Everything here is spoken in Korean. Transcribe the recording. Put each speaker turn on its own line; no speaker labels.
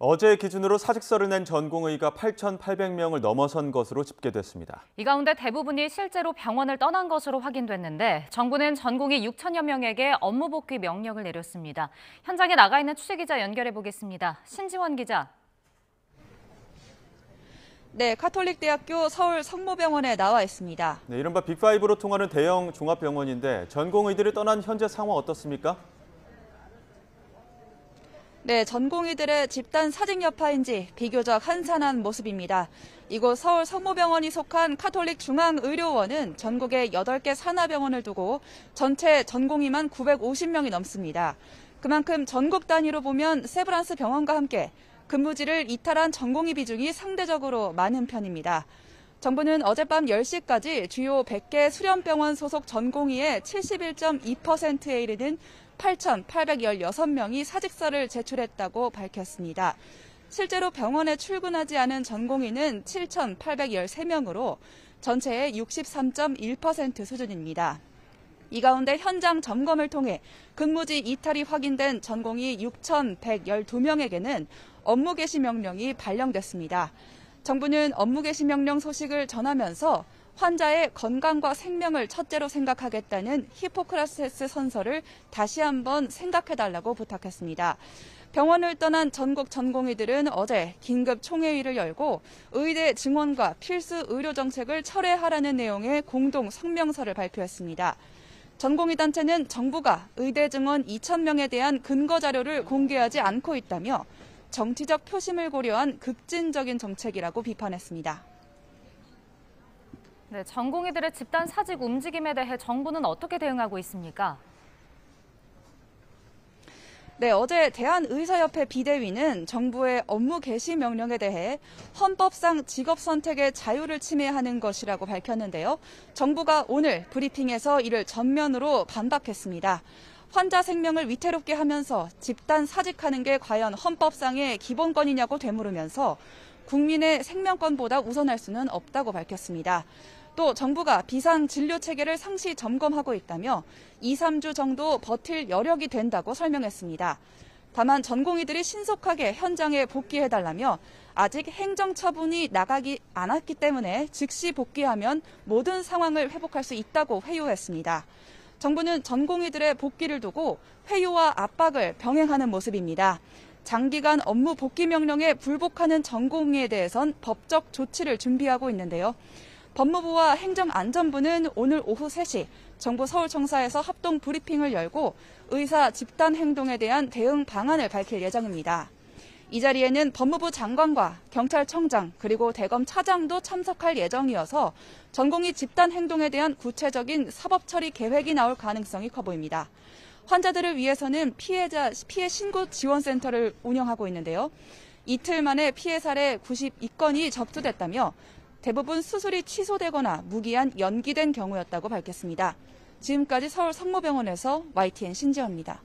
어제 기준으로 사직서를 낸 전공의가 8,800명을 넘어선 것으로 집계됐습니다.
이 가운데 대부분이 실제로 병원을 떠난 것으로 확인됐는데 정부는 전공의 6천여 명에게 업무 복귀 명령을 내렸습니다. 현장에 나가 있는 취재기자 연결해 보겠습니다. 신지원 기자.
네, 카톨릭대학교 서울 성모병원에 나와 있습니다.
네, 이른바 빅5로 통하는 대형 종합병원인데 전공의들이 떠난 현재 상황 어떻습니까?
네, 전공의들의 집단 사직 여파인지 비교적 한산한 모습입니다. 이곳 서울 성모병원이 속한 카톨릭 중앙의료원은 전국에 8개 산하병원을 두고 전체 전공의만 950명이 넘습니다. 그만큼 전국 단위로 보면 세브란스 병원과 함께 근무지를 이탈한 전공의 비중이 상대적으로 많은 편입니다. 정부는 어젯밤 10시까지 주요 100개 수련병원 소속 전공의의 71.2%에 이르는 8,816명이 사직서를 제출했다고 밝혔습니다. 실제로 병원에 출근하지 않은 전공의는 7,813명으로 전체의 63.1% 수준입니다. 이 가운데 현장 점검을 통해 근무지 이탈이 확인된 전공의 6,112명에게는 업무 개시 명령이 발령됐습니다. 정부는 업무 개시 명령 소식을 전하면서 환자의 건강과 생명을 첫째로 생각하겠다는 히포크라테스 선서를 다시 한번 생각해달라고 부탁했습니다. 병원을 떠난 전국 전공의들은 어제 긴급 총회의를 열고 의대 증원과 필수 의료 정책을 철회하라는 내용의 공동 성명서를 발표했습니다. 전공의 단체는 정부가 의대 증원 2,000명에 대한 근거 자료를 공개하지 않고 있다며 정치적 표심을 고려한 급진적인 정책이라고 비판했습니다.
네, 전공의들의 집단 사직 움직임에 대해 정부는 어떻게 대응하고 있습니까?
네, 어제 대한의사협회 비대위는 정부의 업무 개시 명령에 대해 헌법상 직업 선택의 자유를 침해하는 것이라고 밝혔는데요. 정부가 오늘 브리핑에서 이를 전면으로 반박했습니다. 환자 생명을 위태롭게 하면서 집단 사직하는 게 과연 헌법상의 기본권이냐고 되물으면서 국민의 생명권보다 우선할 수는 없다고 밝혔습니다. 또 정부가 비상 진료 체계를 상시 점검하고 있다며 2, 3주 정도 버틸 여력이 된다고 설명했습니다. 다만 전공의들이 신속하게 현장에 복귀해달라며 아직 행정처분이 나가지 않았기 때문에 즉시 복귀하면 모든 상황을 회복할 수 있다고 회유했습니다. 정부는 전공의들의 복귀를 두고 회유와 압박을 병행하는 모습입니다. 장기간 업무 복귀 명령에 불복하는 전공의에 대해선 법적 조치를 준비하고 있는데요. 법무부와 행정안전부는 오늘 오후 3시 정부 서울청사에서 합동 브리핑을 열고 의사 집단 행동에 대한 대응 방안을 밝힐 예정입니다. 이 자리에는 법무부 장관과 경찰청장 그리고 대검 차장도 참석할 예정이어서 전공의 집단 행동에 대한 구체적인 사법 처리 계획이 나올 가능성이 커 보입니다. 환자들을 위해서는 피해 신고 지원센터를 운영하고 있는데요. 이틀 만에 피해 사례 92건이 접수됐다며 대부분 수술이 취소되거나 무기한 연기된 경우였다고 밝혔습니다. 지금까지 서울 성모병원에서 YTN 신지연입니다.